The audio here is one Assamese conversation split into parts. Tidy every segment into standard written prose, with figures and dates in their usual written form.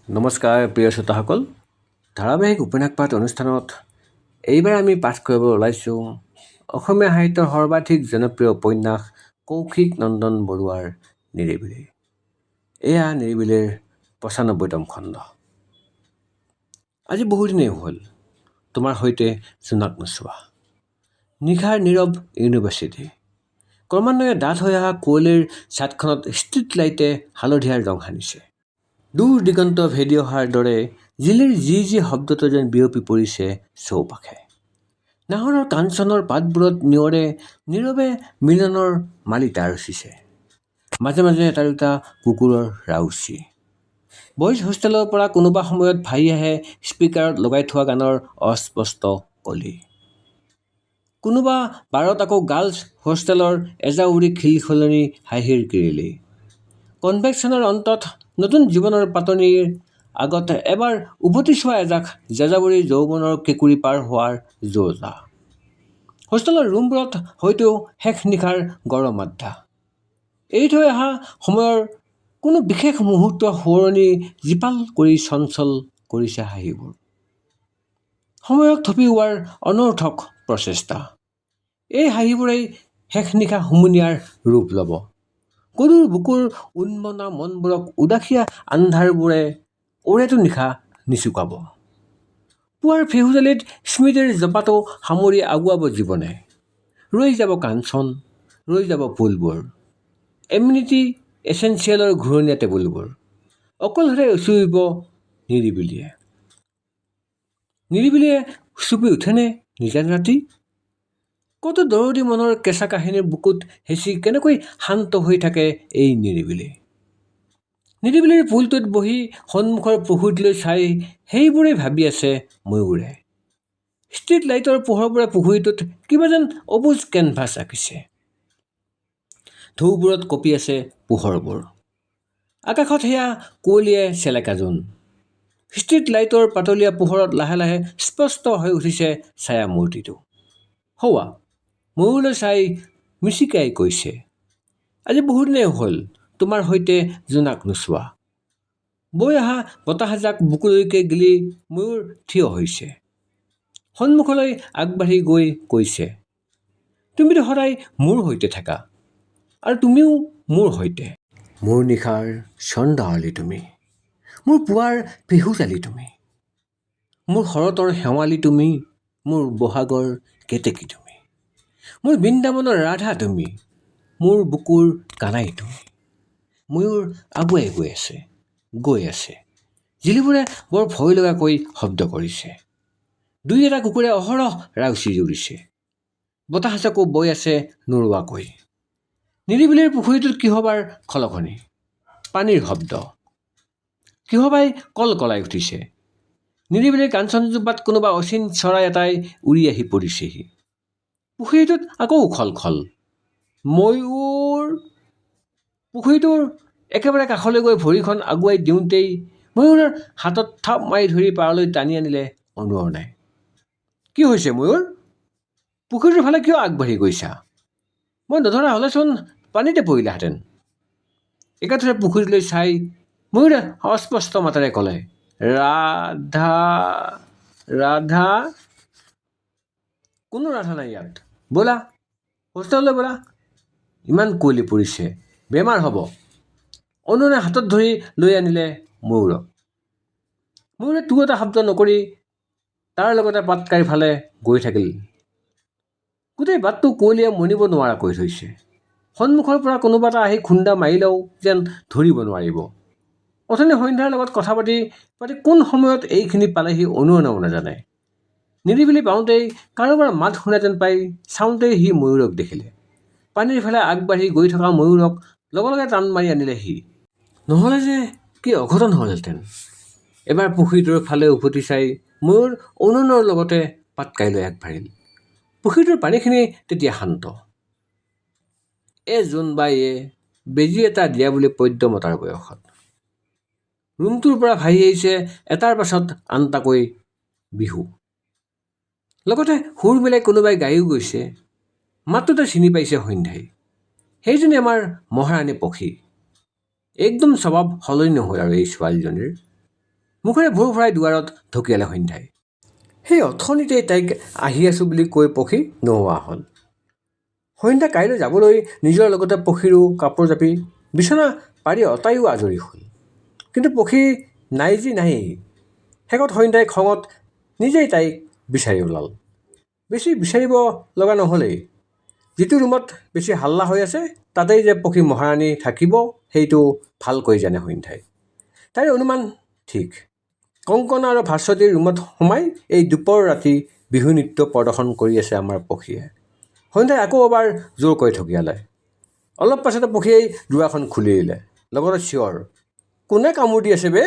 নমস্কাৰ প্ৰিয় শ্ৰোতাসকল, ধাৰাবাহিক উপন্যাস পাঠ অনুষ্ঠানত এইবাৰ আমি পাঠ কৰিব ওলাইছোঁ অসমীয়া সাহিত্যৰ সৰ্বাধিক জনপ্ৰিয় উপন্যাস কৌশিক নন্দন বৰুৱাৰ নিৰিবিলি। এয়া নিৰিবিলিৰ ৯৫তম খণ্ড। আজি বহুদিনেই হ'ল তোমাৰ সৈতে জোনাক নোচোৱা। নিশাৰ নীৰৱ ইউনিভাৰ্চিটি। ক্ৰমান্বয়ে ডাঠ হৈ অহা কুঁৱলীৰ ছাদখনত ষ্ট্ৰীট লাইটে হালধীয়াৰ ৰং সানিছে। দূৰ দিগন্ত ভেদি অহাৰ দৰে জিলিৰ যি শব্দটো যেন বিয়পি পৰিছে চৌপাশে। নাহৰৰ কাঞ্চনৰ পাতবোৰত নিয়ৰে নীৰৱে মিলনৰ মালিতা ৰচিছে। মাজে মাজে এটা দুটা কুকুৰৰ ৰাউচি। বইজ হোষ্টেলৰ পৰা কোনোবা সময়ত ভাহি আহে স্পীকাৰত লগাই থোৱা গানৰ অস্পষ্ট কলি। কোনোবা বাৰত আকৌ গাৰ্লছ হোষ্টেলৰ এজাউৰি খিলখিলনি হাঁহিৰ কিৰিলি। কনভেকশ্যনৰ অন্তত নতুন জীৱনৰ পাতনিৰ আগত এবাৰ উভতি চোৱা এজাক যাযাবৰী যৌৱনৰ কেঁকুৰি পাৰ হোৱাৰ যো-জা। হোষ্টেলৰ ৰুমবোৰত হয়তো শেষ নিশাৰ গৰম আড্ডা। এৰি থৈ অহা সময়ৰ কোনো বিশেষ মুহূৰ্ত সোঁৱৰণি জীপাল কৰি চঞ্চল কৰিছে হাঁহিবোৰ। সময়ক থপিওৱাৰ অনৰ্থক প্ৰচেষ্টা। এই হাঁহিবোৰেই শেষ নিশা হুমুনিয়াৰ ৰূপ ল'ব। গধুৰ বুকুৰ উন্মনা মনবোৰক উদাসীয়া আন্ধাৰবোৰে ওৰেটো নিশা নিচুকাব। পুৱাৰ ফেহুজালিত স্মৃতিৰ জঁপাটো সামৰি আগুৱাব জীৱনে। ৰৈ যাব কাঞ্চন, ৰৈ যাব ফুলবোৰ, এমিনিটি এচেঞ্চিয়েলৰ ঘূৰণীয়া টেবুলবোৰ। অকলশৰে উচুৰিব নিৰিবিলিয়ে। নিৰিবিলিয়ে চুপি উঠেনে নিজান ৰাতি? কত দৰদী মনৰ কেঁচা কাহিনীৰ বুকুত হেঁচি কেনেকৈ শান্ত হৈ থাকে এই নিৰিবিলি। নিৰিবিলিৰ পুলটোত বহি সন্মুখৰ পুখুৰীটোলৈ চাই সেইবোৰেই ভাবি আছে ময়ূৰে। ষ্ট্ৰীট লাইটৰ পোহৰবোৰে পুখুৰীটোত কিবা যেন অবুজ কেনভাছ আঁকিছে। ঢৌবোৰত কঁপি আছে পোহৰবোৰ। আকাশত সেয়া কুঁৱলীয়ে চেলেকা জোন। ষ্ট্ৰীট লাইটৰ পাতলীয়া পোহৰত লাহে লাহে স্পষ্ট হৈ উঠিছে ছায়ামূৰ্তিটো। সৌৱা ময়ূৰলৈ চাই মিচিকাই কৈছে, আজি বহুদিনেই হ'ল তোমাৰ সৈতে জোনাক নোচোৱা। বৈ অহা বতাহ এজাক বুকুলৈকে গিলি ময়ূৰ থিয় হৈছে। সন্মুখলৈ আগবাঢ়ি গৈ কৈছে, তুমিতো সদায় মোৰ সৈতে থাকা আৰু তুমিও মোৰ সৈতে। মোৰ নিশাৰ চন্দ্ৰাৱলী তুমি, মোৰ পুৱাৰ ফেহুজালি তুমি, মোৰ শৰতৰ শেৱালি তুমি, মোৰ বহাগৰ কেতেকী তুমি, মোৰ বৃন্দাবনৰ ৰাধা তুমি, মোৰ বুকুৰ কানাই তুমি। ময়ূৰ আগুৱাই গৈ আছে, গৈ আছে। জিলিবোৰে বৰ ভয় লগাকৈ শব্দ কৰিছে। দুই এটা কুকুৰে অহৰহ ৰাউচি জুৰিছে। বতাহ এজাকো বৈ আছে নোৰোৱাকৈ। নিৰিবিলিৰ পুখুৰীটোত কিহবাৰ খলকনি, পানীৰ শব্দ। কিহবাই কলকলাই উঠিছে। নিৰিবিলিৰ কাঞ্চনজোপাত কোনোবা অচিন চৰাই এটাই উৰি আহি পৰিছেহি। পুখুৰীটোত আকৌ খলখল। ময়ূৰ। পুখুৰীটোৰ একেবাৰে কাষলৈ গৈ ভৰিখন আগুৱাই দিওঁতেই ময়ূৰৰ হাতত থাপ মাৰি ধৰি পাৰলৈ টানি আনিলে অনুৰণাই। কি হৈছে ময়ূৰ? পুখুৰীটোৰ ফালে কিয় আগবাঢ়ি গৈছা? মই নধৰা হ'লেচোন পানীতে পৰিলাহেঁতেন। একেথৰে পুখুৰীটোলৈ চাই ময়ূৰে অস্পষ্ট মাতেৰে ক'লে, ৰাধা ৰাধা। কোনো ৰাধা নাই ইয়াত। ব'লা হোষ্টেললৈ ব'লা। ইমান কুঁৱলী পৰিছে, বেমাৰ হ'ব। অনুৰণাই হাতত ধৰি লৈ আনিলে ময়ূৰক। ময়ূৰে তো এটা শব্দ নকৰি তাৰ লগতে পাটকাইৰ ফালে গৈ থাকিল। গোটেই বাটটো কুঁৱলীয়ে মনিব নোৱাৰাকৈ থৈছে। সন্মুখৰ পৰা কোনোবা এটা আহি খুন্দা মাৰিলেও যেন ধৰিব নোৱাৰিব। অথনি সন্ধ্যাৰ লগত কথা পাতি কোন সময়ত এইখিনি পালেহি অনুৰণাও নাজানে। নিৰিবিলি পাওঁতেই কাৰোবাৰ মাত শুনা যেন পাই চাওঁতেই সি ময়ূৰক দেখিলে। পানীৰ ফালে আগবাঢ়ি গৈ থকা ময়ূৰক লগে লগে টান মাৰি আনিলে সি। নহ'লে যে কি অঘটন হ'লহেঁতেন। এবাৰ পুখুৰীটোৰ ফালে উভতি চাই ময়ূৰ অনুৰণৰ লগতে পাটকাইলৈ আগবাঢ়িল। পুখুৰীটোৰ পানীখিনি তেতিয়া শান্ত। জোনবাইয়ে বেজী এটা দিয়া বুলি পদ্য মতাৰ বয়সত। ৰুমটোৰ পৰা ভাহি আহিছে এটাৰ পাছত আনটাকৈ বিহু। লগতে সুৰ মিলাই কোনোবাই গায়ো গৈছে। মাতটোতে চিনি পাইছে সন্ধ্যাই। সেইজনী আমাৰ মহাৰাণী পখী। একদম স্বভাৱ সলনি নহ'ল আৰু এই ছোৱালীজনীৰ। মুখেৰে ভোৰ ভৰাই দুৱাৰত ঢকিয়ালে সন্ধ্যাই। সেই অথনিতেই তাইক আহি আছোঁ বুলি কৈ পখী নোহোৱা হ'ল। সন্ধ্যা কাইলৈ যাবলৈ নিজৰ লগতে পখীৰো কাপোৰ জাপি বিচনা পাৰি অতাইও আজৰি হ'ল। কিন্তু পখী নাই যি নায়েই। শেষত সন্ধ্যাই খঙত নিজেই তাইক বিচাৰি ওলাল। বেছি বিচাৰিব লগা নহ'লেই। যিটো ৰুমত বেছি হাল্লা হৈ আছে তাতেই যে পখী মহাৰাণী থাকিব সেইটো ভালকৈ জানে সন্ধ্যাই। তাইৰ অনুমান ঠিক। কংকনা আৰু ভাস্বতীৰ ৰুমত সোমাই এই দুপৰ ৰাতি বিহু নৃত্য প্ৰদৰ্শন কৰি আছে আমাৰ পখীয়ে। সন্ধ্যাই আকৌ এবাৰ জোৰকৈ ঠকিয়ালে। অলপ পাছতে পখীয়ে দুৱাৰখন খুলি দিলে। লগতে চিঞৰ, কোনে কামোৰ দি আছে বে?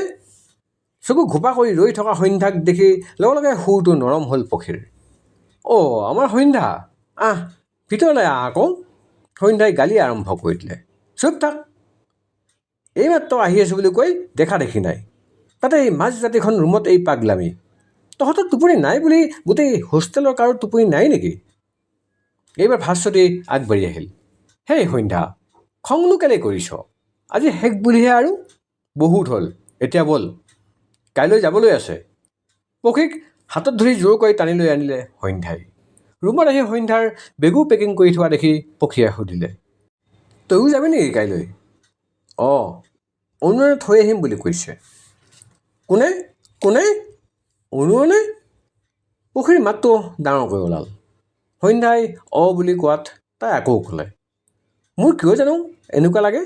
চকু ঘোপা কৰি ৰৈ থকা সন্ধ্যাক দেখি লগে লগে সুৰটো নৰম হ'ল পখীৰ। অ' আমাৰ সন্ধ্যা, আহ ভিতৰলৈ আহ আকৌ। সন্ধ্যাই গালি আৰম্ভ কৰি দিলে। চুপ থাক, এইমাত্ৰ আহি আছোঁ বুলি কৈ দেখা দেখি নাই। তাতে এই মাজ ৰাতিখন ৰুমত এই পাগলামি। তহঁতৰ টোপনি নাই বুলি গোটেই হোষ্টেলৰ কাৰো টোপনি নাই নেকি? এইবাৰ ভাস্বতী আগবাঢ়ি আহিল। হেই সন্ধ্যা, খংনো কেলে কৰিছ? আজি শেষ বুলিহে আৰু। বহুত হ'ল, এতিয়া ব'ল, কাইলৈ যাবলৈ আছে। পখীক হাতত ধৰি জোৰকৈ টানি লৈ আনিলে সন্ধ্যাই। ৰুমত আহি সন্ধ্যাৰ বেগো পেকিং কৰি থোৱা দেখি পখীয়ে সুধিলে, তয়ো যাবি নেকি কাইলৈ? অঁ, অনুৱে থৈ আহিম বুলি কৈছে। কোনে কোনে? অনুৱে? পখীৰ মাতটো ডাঙৰকৈ ওলাল। সন্ধ্যাই বুলি কোৱাত তাই আকৌ ক'লে, মোৰ কিয় জানো এনেকুৱা লাগে,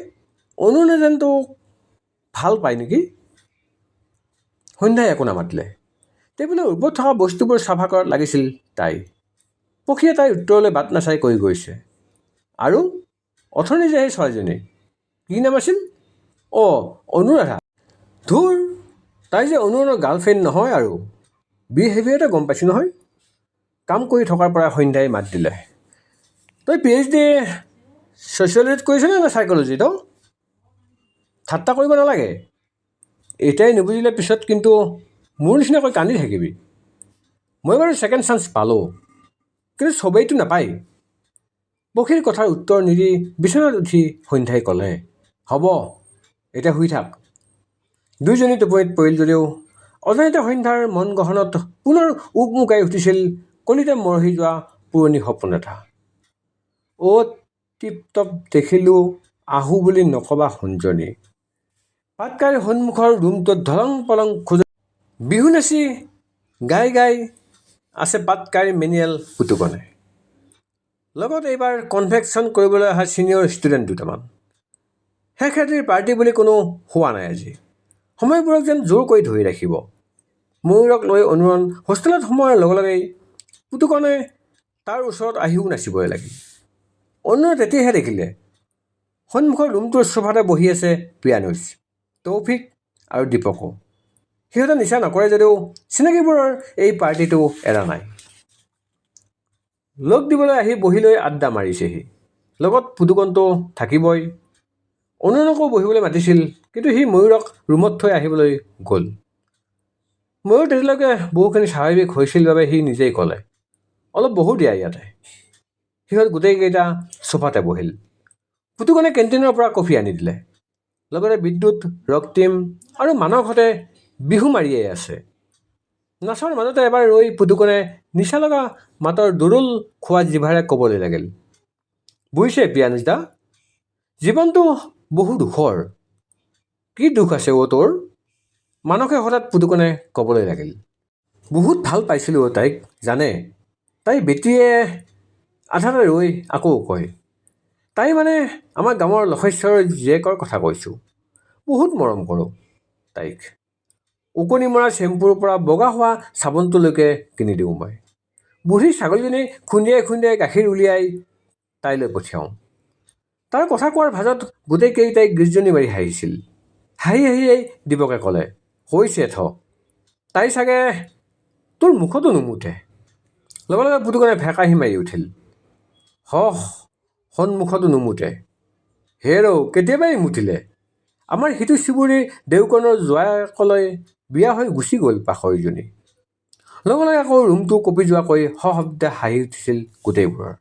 অনুৱে যেন তোক ভাল পায় নেকি? সন্ধ্যাই একো নামাতিলে। টেবুলৰ ওপৰত থকা বস্তুবোৰ চাফা কৰাত লাগিছিল তাই। পখীয়ে তাইৰ উত্তৰলৈ বাট নাচাই কৈ গৈছে, আৰু অথনি যে সেই ছোৱালীজনী, কি নাম আছিল? অঁ, অনুৰাধা। ধুৰ, তাই যে অনুৰণৰ গাৰ্লফ্ৰেণ্ড নহয় আৰু। বিহেভিয়াৰতে গম পাইছোঁ নহয়। কাম কৰি থকাৰ পৰা সন্ধ্যাই মাত দিলে, তই PhD ছ'চিয়লজিত কৰিছ নে চাইক'লজিত? ঠাট্টা কৰিব নালাগে। এতিয়াই নুবুজিলে পিছত কিন্তু মোৰ নিচিনাকৈ কান্দি থাকিবি। মই বাৰু ছেকেণ্ড চান্স পালোঁ, কিন্তু চবেইতো নাপায়। পখীৰ কথাৰ উত্তৰ নিদি বিচনাত উঠি সন্ধ্যাই ক'লে, হ'ব, এতিয়া শুই থাক। দুয়োজনী টোপনিত পৰিল যদিও অজানিতে সন্ধ্যাৰ মন গহনত পুনৰ উকমুকাই উঠিছিল কলিতে মৰহি যোৱা পুৰণি সপোন এটা। অ' টিপ টপ দেখিলোঁ আহোঁ বুলি নকবা সোণজনী। পাটকাইৰ সন্মুখৰ ৰুমটোত ধলং পলং খোজ বিহু নাচি গাই গাই আছে পাটকাইৰ মেনিয়েল পুতুকনে। লগত এইবাৰ কনভেকশ্যন কৰিবলৈ অহা ছিনিয়ৰ ষ্টুডেণ্ট দুটামান। শেষ ৰাতিৰ পাৰ্টি বুলি কোনো হোৱা নাই আজি। সময়বোৰক যেন জোৰ কৰি ধৰি ৰাখিব। ময়ূৰক লৈ অনুৰণ হোষ্টেলত সোমোৱাৰ লগে লগেই পুতুকনে তাৰ ওচৰত আহিও নাচিবই লাগিল। অনুৰে তেতিয়াহে দেখিলে সন্মুখৰ ৰুমটোৰ চোফাতে বহি আছে পিয়ানুজ, তৌফিক আৰু দীপকো। সিহঁতে নিচা নকৰে যদিও চিনাকিবোৰৰ এই পাৰ্টিটো এৰা নাই। লগ দিবলৈ আহি বহি লৈ আড্ডা মাৰিছেহি। লগত পুতুকণটো থাকিবই। অনুৰণকো বহিবলৈ মাতিছিল, কিন্তু সি ময়ূৰক ৰুমত থৈ আহিবলৈ গ'ল। ময়ূৰ তেতিয়ালৈকে বহুখিনি স্বাভাৱিক হৈছিল বাবে সি নিজেই ক'লে, অলপ বহু দিয়া ইয়াতে। সিহঁত গোটেইকেইটা চোফাতে বহিল। পুতুকনে কেণ্টিনৰ পৰা কফি আনি দিলে। লগতে বিদ্যুৎ, ৰক্তিম আৰু মানসহঁতে বিহু মাৰিয়েই আছে। নাচৰ মাজতে এবাৰ ৰৈ পুতুকনে নিচা লগা মাতৰ দুৰোল খোৱা জিভাৰে ক'বলৈ লাগিল, বুজিছে পিয়ানুজ দা, জীৱনটো বহু দুখৰ। কি দুখ আছে অ' তোৰ? মানসে হঠাৎ পুতুকনে ক'বলৈ লাগিল, বহুত ভাল পাইছিলোঁ অ' তাইক, জানে? তাই বেটিয়ে আধাতে ৰৈ আকৌ কয়, তাই মানে আমাৰ গাঁৱৰ লক্ষেশ্বৰৰ জীয়েকৰ কথা কৈছোঁ। বহুত মৰম কৰোঁ তাইক। ওকণি মৰা চেম্পুৰ পৰা বগা হোৱা চাবোনটোলৈকে কিনি দিওঁ মই। বুঢ়ী ছাগলীজনী খুন্দিয়াই খুন্দিয়াই গাখীৰ উলিয়াই তাইলৈ পঠিয়াওঁ। তাৰ কথা কোৱাৰ ভাজত গোটেইকেইটাই গিৰ্জনি মাৰি হাঁহিছিল। হাঁহি হাঁহিয়েই দীপকে ক'লে, হৈছে থ, তাই চাগে তোৰ মুখতো নুমুতে। লগে লগে পুতুকনে ভেকাহি মাৰি উঠিল, সন্মুখতো নুমুতে। হেৰৌ কেতিয়াবাই মুতিলে। আমাৰ সিটো চুবুৰীৰ দেউকণৰ জোৱায়েকলৈ বিয়া হৈ গুচি গ'ল পাখৰিজনী। লগে লগে আকৌ ৰুমটো কঁপি যোৱাকৈ সশব্দে হাঁহি উঠিছিল গোটেইবোৰৰ।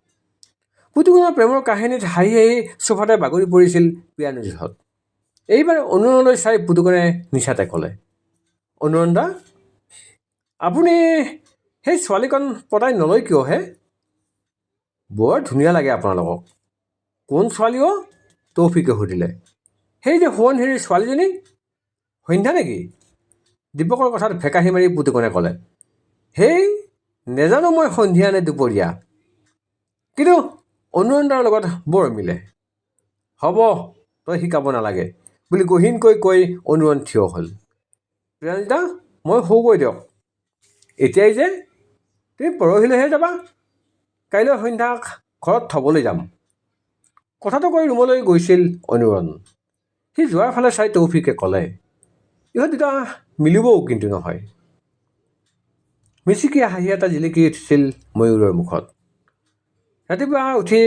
পুতুকনৰ প্ৰেমৰ কাহিনীত হাঁহি হাঁহি চোফাতে বাগৰি পৰিছিল পিয়ানুজহঁত। এইবাৰ অনুৰণলৈ চাই পুতুকনে নিচাতে ক'লে, অনুৰণ দা, আপুনি সেই ছোৱালীকণ পতাই নলয় কিয় হে? বৰ ধুনীয়া লাগে আপোনালোকক। কোন ছোৱালী অ'? তৌফিকে সুধিলে। সেই যে সোৱণশিৰিৰ ছোৱালীজনী, সন্ধ্যা নেকি? দীপকৰ কথাত ভেকাহি মাৰি পুতুকনে ক'লে। হেই, নেজানো মই সন্ধিয়া নে দুপৰীয়া, কিন্তু অনুৰণ দাৰ লগত বৰ মিলে। হ'ব, তই শিকাব নালাগে বুলি গহীনকৈ কৈ অনুৰণ থিয় হ'ল। প্ৰিয়ঞ্জিতা, মই শুগৈ দিয়ক। এতিয়াই যে? তুমি পৰহিলৈহে যাবা? কাইলৈ সন্ধ্যাক ঘৰত থ'বলৈ যাম। কথাটো কৈ ৰুমলৈ গৈছিল অনুৰণ। সি যোৱাৰ ফালে চাই তৌফিকে ক'লে, ইহঁত দুটা মিলিবও কিন্তু নহয়। মিচিকীয়া হাঁহি এটা জিলিকি উঠিছিল ময়ূৰৰ মুখত। ৰাতিপুৱা উঠি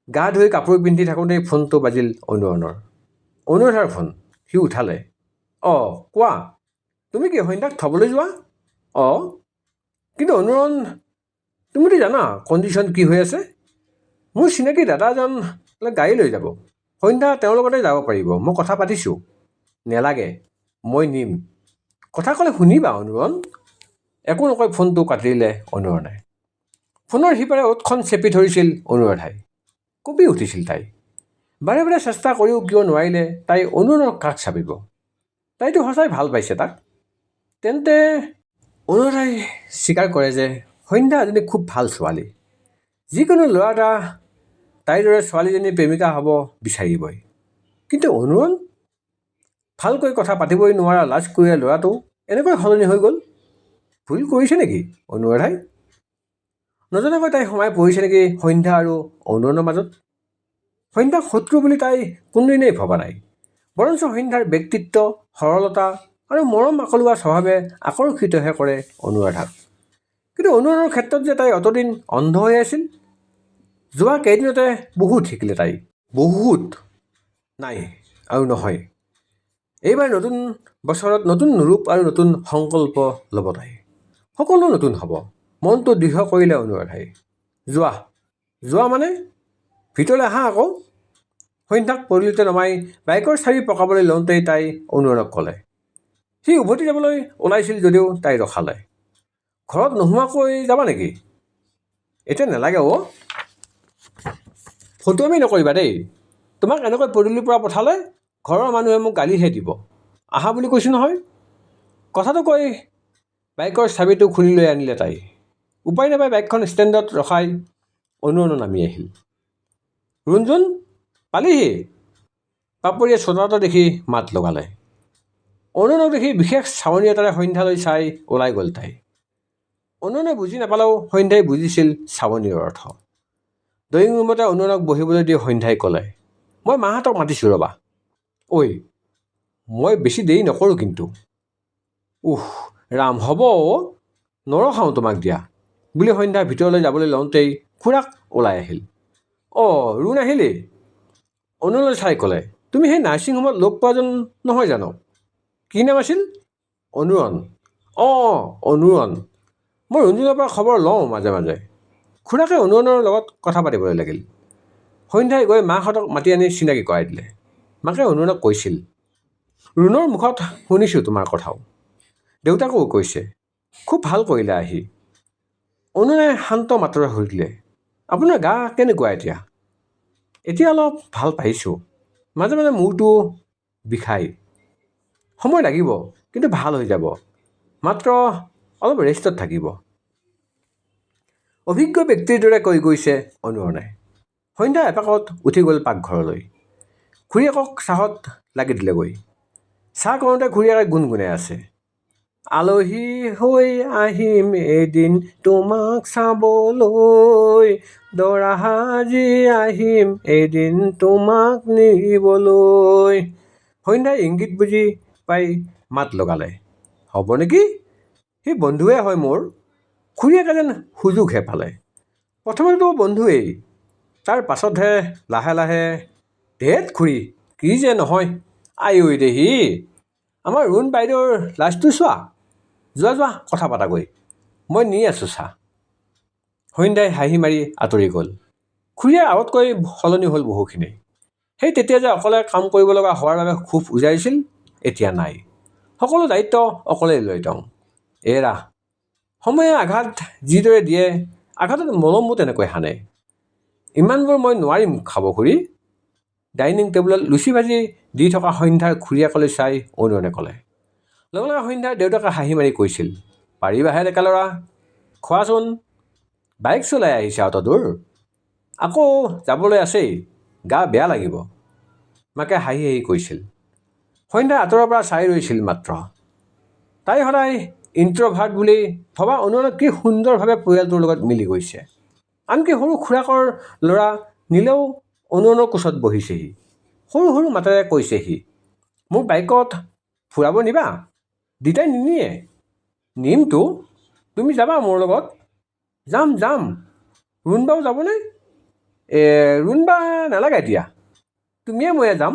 গা ধুই কাপোৰ পিন্ধি থাকোঁতেই ফোনটো বাজিল অনুৰণৰ। অনুৰাধাৰ ফোন। সি উঠালে। অঁ, কোৱা, তুমি কি সন্ধ্যাক থ'বলৈ যোৱা? অঁ, কিন্তু অনুৰণ, তুমিতো জানা কণ্ডিশ্যন কি হৈ আছে? মোৰ চিনাকি দাদা এজন গাড়ী লৈ যাব। সন্ধ্যা তেওঁৰ লগতে যাব পাৰিব, মই কথা পাতিছোঁ। নেলাগে, মই নিম। কথা ক'লে শুনিবা অনুৰণ। একো নকৈ ফোনটো কাটি দিলে অনুৰণে। ফোনৰ সিপাৰে ওঠখন চেপি ধৰিছিল অনুৰাধাই। কঁপি উঠিছিল তাই। বাৰে বাৰে চেষ্টা কৰিও কিয় নোৱাৰিলে তাই অনুৰণক কাষ চাপিব? তাইতো সঁচাই ভাল পাইছে তাক। তেন্তে অনুৰাধাই স্বীকাৰ কৰে যে সন্ধ্যা এজনী খুব ভাল ছোৱালী। যিকোনো ল'ৰা এটা তাইৰ দৰে ছোৱালীজনীৰ প্ৰেমিকা হ'ব বিচাৰিবই। কিন্তু অনুৰণ? ভালকৈ কথা পাতিবই নোৱাৰা লাজকুৰীয়া ল'ৰাটো এনেকৈ সলনি হৈ গ'ল। ভুল কৰিছে নেকি অনুৰাধাই? নজনাকৈ তাই সোমাই পৰিছে নেকি সন্ধ্যা আৰু অনুৰণৰ মাজত? সন্ধ্যাক শত্ৰু বুলি তাই কোনদিনেই ভবা নাই। বৰঞ্চ সন্ধ্যাৰ ব্যক্তিত্ব, সৰলতা আৰু মৰম আকলোৱা স্বভাৱে আকৰ্ষিতহে কৰে অনুৰাধাক। কিন্তু অনুৰণৰ ক্ষেত্ৰত যে তাই অতদিন অন্ধ হৈ আছিল। যোৱা কেইদিনতে বহুত শিকিলে তাই। বহুত। নাই আৰু নহয়। এইবাৰ নতুন বছৰত নতুন ৰূপ আৰু নতুন সংকল্প ল'ব তাই। সকলো নতুন হ'ব। মনটো দৃঢ় কৰিলে অনুৰাধাই। যোৱা, যোৱা মানে? ভিতৰলৈ আহা আকৌ। সন্ধ্যাক পদূলিতে নমাই বাইকৰ চাবি পকাবলৈ লওঁতেই তাই অনুৰণক ক'লে। সি উভতি যাবলৈ ওলাইছিল যদিও তাই ৰখালে। ঘৰত নোসোমোৱাকৈ যাবা নেকি? এতিয়া নেলাগে অ'। ফটুৱামি নকৰিবা দেই। তোমাক এনেকৈ পদূলিৰ পৰা পঠালে ঘৰৰ মানুহে মোক গালিহে দিব। আহা বুলি কৈছোঁ নহয়। কথাটো কৈ বাইকৰ চাবিটো খুলি লৈ আনিলে তাই। উপায় নাপাই বাইকখন ষ্টেণ্ডত ৰখাই অনুৰণো নামি আহিল। ৰুণজুন, পালিহি? পাপৰিয়ে চোতালতে দেখি মাত লগালে। অনুৰণক দেখি বিশেষ চাৱনি এটাৰে সন্ধ্যালৈ চাই ওলাই গ'ল তাই। অনুৰণে বুজি নাপালেও সন্ধ্যাই বুজিছিল চাৱনিৰ অৰ্থ। ড্ৰয়িং ৰুমতে অনুৰণক বহিবলৈ দি সন্ধ্যাই ক'লে, মই মাহঁতক মাতিছোঁ ৰ'বা। ঐ, মই বেছি দেৰি নকৰোঁ কিন্তু। উহ, ৰাম, হ'ব অ', নৰখাওঁ তোমাক দিয়া বুলি সন্ধ্যা ভিতৰলৈ যাবলৈ লওঁতেই খুৰাক ওলাই আহিল। অঁ, ৰুণ আহিলি? অনুলৈ চাই ক'লে, তুমি সেই নাৰ্ছিং হোমত লগ পোৱাজন নহয় জানো? কি নাম আছিল? অনুৰণ। অঁ, অনুৰণ। মই ৰুণজুনৰ পৰা খবৰ লওঁ মাজে মাজে। খুৰাকে অনুৰণৰ লগত কথা পাতিবলৈ লাগিল। সন্ধ্যাই গৈ মাকহঁতক মাতি আনি চিনাকি কৰাই দিলে। মাকে অনুৰণক কৈছিল, ৰুণৰ মুখত শুনিছোঁ তোমাৰ কথাও। দেউতাকো কৈছে। খুব ভাল কৰিলে আহি। অনুৰণে শান্ত মাতৰে সুধিলে, আপোনাৰ গা কেনেকুৱা এতিয়া? এতিয়া অলপ ভাল পাইছোঁ। মাজে মাজে মূৰটো বিষায়। সময় লাগিব, কিন্তু ভাল হৈ যাব। মাত্ৰ অলপ ৰেষ্টত থাকিব। অভিজ্ঞ ব্যক্তিৰ দৰে কৈ গৈছে অনুৰণে। সন্ধ্যা এপাকত উঠি গ'ল পাকঘৰলৈ। খুৰীয়েকক চাহত লাগি দিলেগৈ। চাহ কৰোঁতে খুৰীয়েকে গুণগুণাই আছে, আলহী হৈ আহিম এদিন তোমাক চাবলৈ, দৰা সাজি আহিম এদিন তোমাক নিবলৈ। সন্ধ্যাই ইংগিত বুজি পাই মাত লগালে, হ'ব নেকি? সি বন্ধুৱে হয় মোৰ। খুৰীয়েকে যেন সুযোগহে পালে। প্ৰথমেতো বন্ধুৱেই, তাৰ পাছতহে লাহে লাহে। ধেৎ খুৰী, কি যে নহয়। আই ঐ দেহি, আমাৰ ৰুণ বাইদেউৰ লাজটো চোৱা। যোৱা যোৱা, কথা পাতাগৈ, মই নি আছোঁ চাহ। সন্ধ্যাই হাঁহি মাৰি আঁতৰি গ'ল। খুৰীয়ে আগতকৈ সলনি হ'ল বহুখিনি। সেই তেতিয়া যে অকলে কাম কৰিব লগা হোৱাৰ বাবে ক্ষোভ উজাৰিছিল, এতিয়া নাই। সকলো দায়িত্ব অকলেই লৈ যাওঁ। এৰা, সময়ে আঘাত যিদৰে দিয়ে, আঘাতত মলমো তেনেকৈ সানে। ইমানবোৰ মই নোৱাৰিম খাব খুৰী। ডাইনিং টেবুলত লুচি ভাজি দি থকা সন্ধ্যাৰ খুৰীয়েকলৈ চাই অনুৰণে ক'লে। লগে লগে সন্ধ্যাৰ দেউতাকে হাঁহি মাৰি কৈছিল, পাৰিবাহে ডেকা ল'ৰা, খোৱাচোন। বাইক চলাই আহিছা অত দূৰ, আকৌ যাবলৈ আছেই, গা বেয়া লাগিব। মাকে হাঁহি হাঁহি কৈছিল। সন্ধ্যা আঁতৰৰ পৰা চাই ৰৈছিল মাত্ৰ। তাই সদায় ইণ্ট্ৰভাৰ্ট বুলি ভবা অনুৰণক কি সুন্দৰভাৱে পৰিয়ালটোৰ লগত মিলি গৈছে। আনকি সৰু খুৰাকৰ ল'ৰা নীলেও অনুৰণৰ কোচত বহিছেহি। সৰু সৰু মাতেৰে কৈছেহি, মোক বাইকত ফুৰাব নিবা? দিতাই নিনিয়ে। নিমতো, তুমি যাবা মোৰ লগত? যাম যাম। ৰুণবাও যাবনে? ৰুণবা নালাগে এতিয়া, তুমিয়ে ময়ে যাম।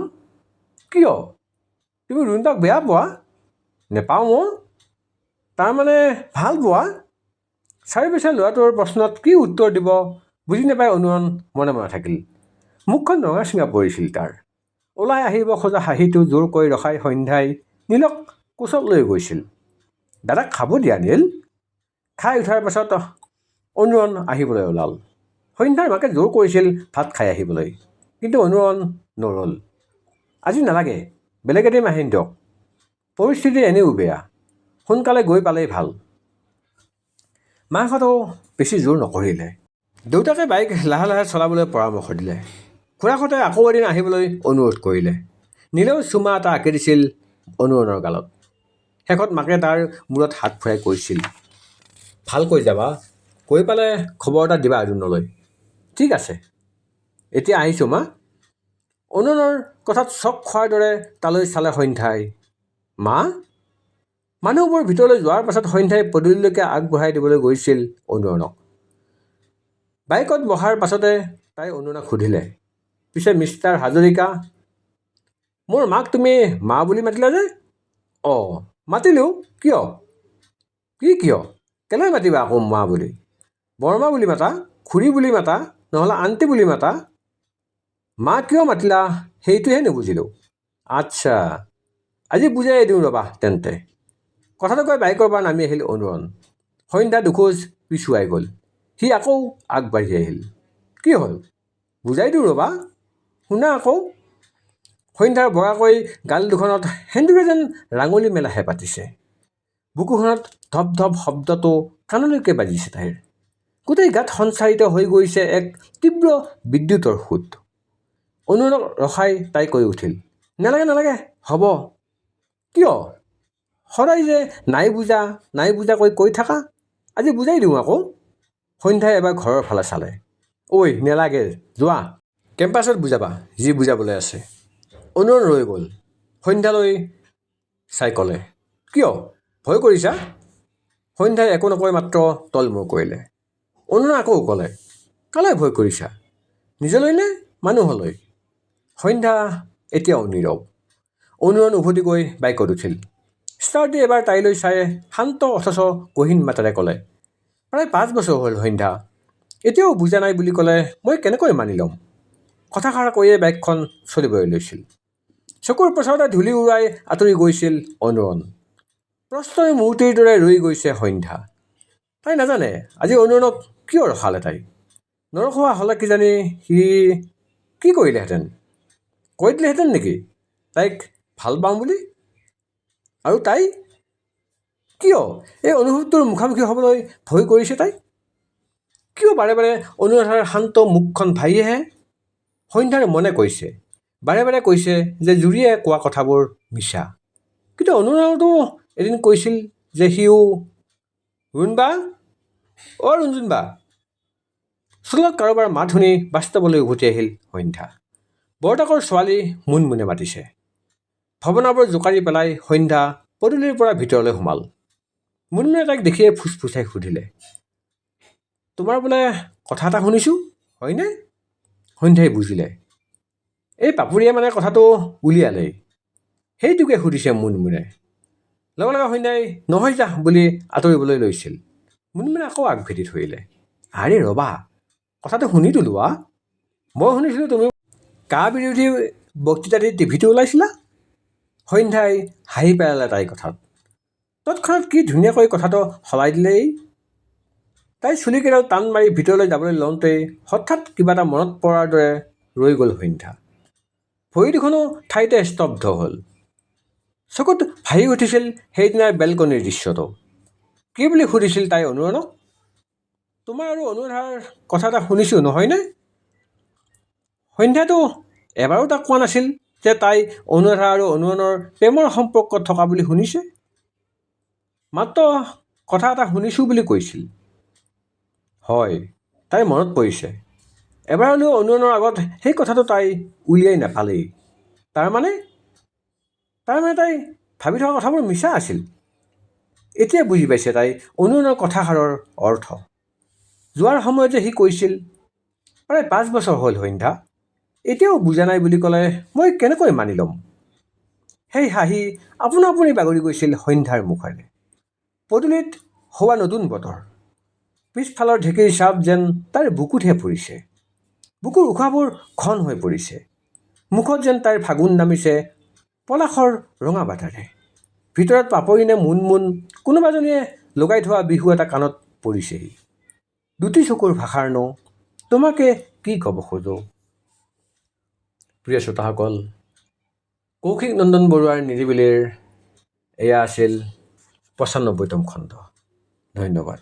কিয়? তুমি ৰুণবাক বেয়া পোৱা? নেপাওঁ মই। তাৰমানে ভাল পোৱা? চাৰি পিছে ল'ৰাটোৰ প্ৰশ্নত কি উত্তৰ দিব বুজি নাপাই অনুৰণ মনে মনে থাকিল। মুখখন ৰঙা চিঙা পৰিছিল তাৰ। ওলাই আহিব খোজা হাঁহিটো জোৰকৈ ৰখাই সন্ধ্যাই নীলক কোচত লৈ গৈছিল। দাদাক খাব দিয়া নীল। খাই উঠাৰ পাছত অনুৰণ আহিবলৈ ওলাল। সন্ধ্যাৰ মাকে জোৰ কৰিছিল ভাত খাই আহিবলৈ, কিন্তু অনুৰণ নৰল। আজি নালাগে, বেলেগ এদিন আহিম দিয়ক। পৰিস্থিতি এনেও বেয়া, সোনকালে গৈ পালেই ভাল। মাকহঁতেও বেছি জোৰ নকৰিলে। দেউতাকে বাইক লাহে লাহে চলাবলৈ পৰামৰ্শ দিলে। খুৰাকহঁতে আকৌ এদিন আহিবলৈ অনুৰোধ কৰিলে। নীলেও চুমা এটা আঁকি দিছিল অনুৰণৰ গালত। শেষত মাকে তাৰ মূৰত হাত ফুৰাই কৈছিল, ভালকৈ যাবা, গৈ পালে খবৰ এটা দিবা এদিনলৈ। ঠিক আছে, এতিয়া আহিছোঁ মা। অনুৰণৰ কথাত চক খোৱাৰ দৰে তালৈ চালে সন্ধ্যাই। মা? মানুহবোৰ ভিতৰলৈ যোৱাৰ পাছত সন্ধ্যাই পদূলিলৈকে আগবঢ়াই দিবলৈ গৈছিল অনুৰণক। বাইকত বহাৰ পাছতে তাই অনুৰণক সুধিলে, পিছে মিষ্টাৰ হাজৰিকা, মোৰ মাক তুমি মা বুলি মাতিলা যে? অঁ, মাতিলোঁ। কিয়? কি কিয়? কেলৈ মাতিবা আকৌ মা বুলি? বৰমা বুলি মাতা, খুৰী বুলি মাতা, নহ'লে আণ্টি বুলি মাতা। মা কিয় মাতিলা সেইটোহে নুবুজিলোঁ। আচ্ছা, আজি বুজাই দিওঁ ৰ'বা তেন্তে। কথাটো কৈ বাইকৰ পৰা নামি আহিল অনুৰণ। সন্ধ্যা দুখোজ পিছুৱাই গ'ল। সি আকৌ আগবাঢ়ি আহিল। কি হ'ল? বুজাই দিওঁ ৰ'বা, শুনা আকৌ। সন্ধ্যাৰ বগাকৈ গাল দুখনত সেন্দুৰে যেন ৰাঙলী মেলাহে পাতিছে। বুকুখনত ধপ ধপ শব্দটো কাণলৈকে বাজিছে তাইৰ। গোটেই গাত সঞ্চাৰিত হৈ গৈছে এক তীব্ৰ বিদ্যুতৰ সোঁত। অনুৰণক ৰখাই তাই কৈ উঠিল, নালাগে নালাগে, হ'ব। কিয়? সদায় যে নাই বুজা কৈ থাকা, আজি বুজাই দিওঁ আকৌ। সন্ধ্যাই এবাৰ ঘৰৰ ফালে চালে। ঐ নেলাগে, যোৱা, কেম্পাছত বুজাবা যি বুজাবলৈ আছে। অনুৰণ ৰৈ গ'ল। সন্ধ্যালৈ চাই ক'লে, কিয় ভয় কৰিছা? সন্ধ্যাই একো নকৈ মাত্ৰ তলমূৰ কৰিলে। অনুৰণে আকৌ ক'লে, কালৈ ভয় কৰিছা? নিজলৈ নে মানুহলৈ? সন্ধ্যা এতিয়াও নীৰৱ। অনুৰণ উভতি গৈ বাইকত উঠিল। ষ্টাৰ্ট দি এবাৰ তাইলৈ চাই শান্ত অথচ গহীন মাতেৰে ক'লে, প্ৰায় 5 বছৰ হ'ল সন্ধ্যা, এতিয়াও বুজা নাই বুলি ক'লে মই কেনেকৈ মানি ল'ম? কথাষাৰ কৈয়ে বাইকখন চলিবলৈ লৈছিল। চকুৰ প্ৰচাৰতে ধূলি উৰাই আঁতৰি গৈছিল অনুৰণ। প্ৰস্তৰী মূৰ্তিৰ দৰে ৰৈ গৈছে সন্ধ্যা। তাই নাজানে আজি অনুৰণক কিয় ৰখালে তাই। নৰখোৱা হ'লে কিজানি সি কি কৰিলেহেঁতেন? কৈ দিলেহেঁতেন নেকি তাইক ভাল পাওঁ বুলি? আৰু তাই কিয় এই অনুভৱটোৰ মুখামুখি হ'বলৈ ভয় কৰিছে তাই? কিয় বাৰে বাৰে অনুৰাধাৰ শান্ত মুখখন ভাবি আহে? সন্ধ্যাৰ মনে কৈছে, বাৰে বাৰে কৈছে যে জুৰিয়ে কোৱা কথাবোৰ মিছা। কিন্তু অনুৰাধাতো এদিন কৈছিল যে সিও। ৰুণবা, অ' ৰুণজুণবা। চোলাত কাৰোবাৰ মাত শুনি বাস্তৱলৈ উভতি আহিল সন্ধ্যা। বৰতাকৰ ছোৱালী মুনমুনে মাতিছে। ভাৱনাবোৰ জোকাৰি পেলাই সন্ধ্যা পদূলিৰ পৰা ভিতৰলৈ সোমাল। মুনমুনে তাইক দেখিয়ে ফুচফুচাই সুধিলে, তোমাৰ বোলে কথা এটা শুনিছোঁ, হয়নে? সন্ধ্যাই বুজিলে। এই পাপুৰিয়ে মানে কথাটো উলিয়ালেই, সেইটোকে সুধিছে মুনমুনে। লগে লগে সন্ধ্যাই নহয় যা বুলি আঁতৰিবলৈ লৈছিল। মুনমুনে আকৌ আগভেটি ধৰিলে। আৰে ৰ'বা, কথাটো শুনিতো লোৱা। মই শুনিছিলোঁ তুমি কা বিৰোধী বক্তৃতা দি টিভিটো ওলাইছিলা। সন্ধ্যাই হাঁহি পেলালে তাইৰ কথাত। তৎক্ষণাত কি ধুনীয়াকৈ কথাটো সলাই দিলেই। তাইৰ চুলিকেইডাল টান মাৰি ভিতৰলৈ যাবলৈ লওঁতেই হঠাৎ কিবা এটা মনত পৰাৰ দৰে ৰৈ গ'ল সন্ধ্যা। ভৰি দুখনো ঠাইতে স্তব্ধ হ'ল। চকুত ভাহি উঠিছিল সেইদিনাৰ বেলকনিৰ দৃশ্যটো। কি বুলি সুধিছিল তাই অনুৰণক? তোমাৰ আৰু অনুৰাধাৰ কথা এটা শুনিছোঁ নহয়নে? সন্ধ্যাটো এবাৰো তাক কোৱা নাছিল যে তাই অনুৰাধা আৰু অনুৰণৰ প্ৰেমৰ সম্পৰ্কত থকা বুলি শুনিছে। মাত্ৰ কথা এটা শুনিছোঁ বুলি কৈছিল। হয়, তাইৰ মনত পৰিছে। এবাৰ হ'লেও অনুৰণৰ আগত সেই কথাটো তাই উলিয়াই নাপালেই। তাৰমানে তাই ভাবি থকা কথাবোৰ মিছা আছিল। এতিয়া বুজি পাইছে তাই অনুৰণৰ কথাষাৰৰ অৰ্থ। যোৱাৰ সময়ত যে সি কৈছিল, প্ৰায় 5 বছৰ হ'ল সন্ধ্যা, এতিয়াও বুজা নাই বুলি ক'লে মই কেনেকৈ মানি ল'ম? সেই হাঁহি আপোনা আপুনি বাগৰি গৈছিল সন্ধ্যাৰ মুখেৰে। পদূলিত হোৱা নতুন বতৰ। পিছফালৰ ঢেঁকীৰ চাপ যেন তাইৰ বুকুতহে পৰিছে। বুকুৰ উশাহবোৰ ঘন হৈ পৰিছে। মুখত যেন তাইৰ ফাগুন নামিছে পলাশৰ ৰঙা বাটাৰে। ভিতৰত পাপৰি নে মুনমুন কোনোবাজনীয়ে লগাই থোৱা বিহু এটা কাণত পৰিছেহি। দুটি চকুৰ ভাষাৰ নো তোমাকে কি ক'ব খোজো। প্ৰিয় শ্ৰোতাসকল, কৌশিক নন্দন বৰুৱাৰ নিৰিবিলিৰ এয়া আছিল ৯৫তম খণ্ড। ধন্যবাদ।